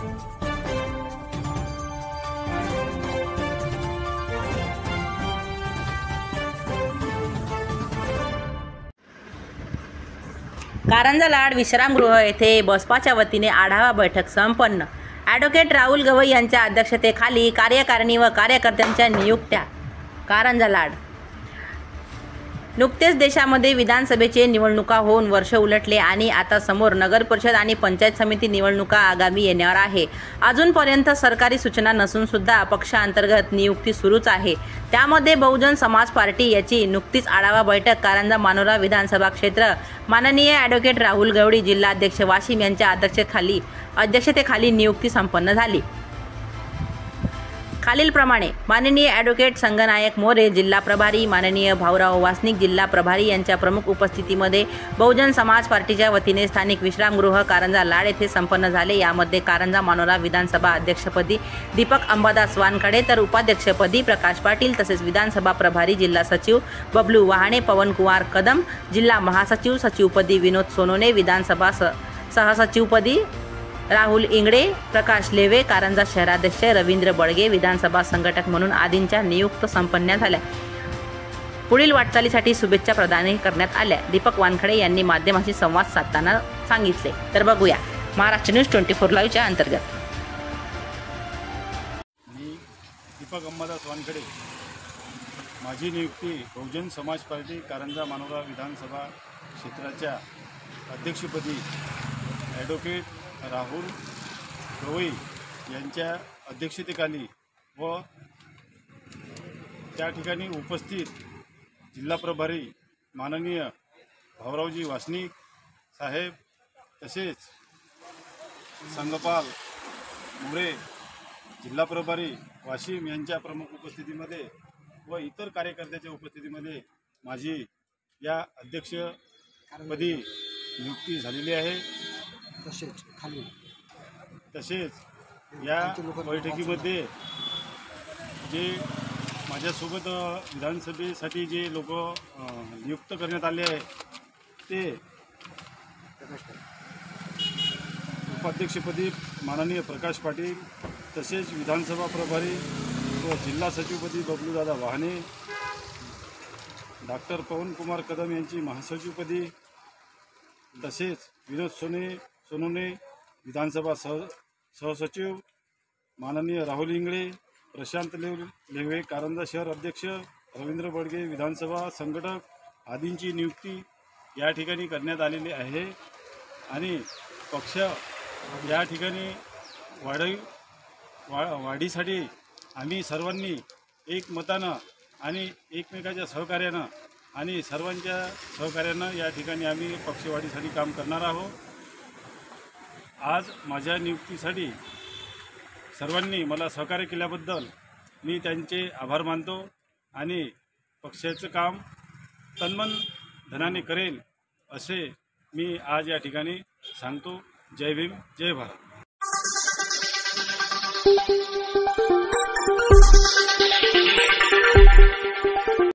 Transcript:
कारंजा लाड विश्रामगृह येथे बसपाच्या वतीने आढावा बैठक संपन्न। ॲडव्होकेट राहुल गवई यांच्या अध्यक्षतेखाली कार्यकारिणी व कार्यकर्त्यांच्या नियुक्त्या। कारंजा लाड। नुकतेच देशामध्ये विधानसभेचे निवडणुका होऊन वर्ष उलटले आणि आता समोर नगर परिषद आणि पंचायत समिती निवडणुका आगामी येण्यावर आहे। अजूनपर्यंत सरकारी सूचना नसून सुद्धा पक्षांतर्गत नियुक्ती सुरूच आहे। त्यामध्ये बहुजन समाज पार्टी याची नुकतीच आढावा बैठक कारंजा मानोरा विधानसभा क्षेत्र माननीय ॲडव्होकेट राहुल गवई जिल्हाध्यक्ष वाशिम यांच्या अध्यक्षतेखाली नियुक्ती संपन्न झाली। खालीलप्रमाणे माननीय ॲडव्होकेट संगनायक मोरे जिल्हा प्रभारी, माननीय भाऊराव वासनिक जिल्हा प्रभारी यांच्या प्रमुख उपस्थितीमध्ये बहुजन समाज पार्टीच्या वतीने स्थानिक विश्रामगृह कारंजा लाड येथे संपन्न झाले। यामध्ये कारंजा मानोरा विधानसभा अध्यक्षपदी दीपक अंबादास वानखडे तर उपाध्यक्षपदी प्रकाश पाटील तसेच विधानसभा प्रभारी जिल्हा सचिव बबलू वहाणे, पवन कुमार कदम जिल्हा महासचिव सचिवपदी विनोद सोनोने, विधानसभा सहसचिवपदी राहुल इंगडे, प्रकाश लेवे, कारंजा शहराध्यक्ष रवींद्र बळगे विधानसभा संघटक म्हणून आदींच्या नियुक्त संपन्न झाल्या। पुढील वाटचालीसाठी शुभेच्छा प्रदान करण्यात आल्या। दीपक वानखडे यांनी माध्यमांशी संवाद साधताना सांगितले। तर बघूया महाराष्ट्र न्यूज 24 लाईव्हच्या अंतर्गत। मी दीपक अंबादास वानखडे, माझी नियुक्ती बहुजन समाज पार्टी कारंजा मानोरा विधानसभा क्षेत्राच्या अध्यक्षपदी ॲडव्होकेट राहुल गवई यांच्या अध्यक्षतेखाली व त्या ठिकाणी उपस्थित जिल्हा प्रभारी माननीय भाऊरावजी वासनिक साहेब तसेच संघपाल मोरे जिल्हा प्रभारी वाशिम यांच्या प्रमुख उपस्थितीमध्ये व इतर कार्यकर्त्याच्या उपस्थितीमध्ये माझी या अध्यक्षपदी नियुक्ती झालेली आहे। तसेच या बैठकीमध्ये जे माझ्यासोबत विधानसभेसाठी जे लोक नियुक्त करण्यात आले आहे ते उपाध्यक्षपदी माननीय प्रकाश पाटील तसेच विधानसभा प्रभारी व जिल्हा सचिवपदी बबलूदादा वहाणे, डॉक्टर पवन कुमार कदम यांची महासचिवपदी तसेच विनोद सोनोने विधानसभा सहसचिव, माननीय राहुल इंगडे, प्रशांत लेवे कारंजा शहर अध्यक्ष, रवींद्र बळगे विधानसभा संघटक आदींची नियुक्ती या ठिकाणी करण्यात आलेली आहे। आणि पक्ष या ठिकाणी वाढीसाठी आम्ही सर्वांनी एकमतानं आणि एकमेकाच्या सहकार्यानं आणि सर्वांच्या सहकार्यानं या ठिकाणी आम्ही पक्षवाढीसाठी काम करणार आहोत। आज माझ्या नियुक्तीसाठी सर्वांनी मला सहकार्य केल्याबद्दल मी त्यांचे आभार मानतो आणि पक्षाचं काम तन्मन धनाने करेल असे मी आज या ठिकाणी सांगतो। जय भीम, जय भारत।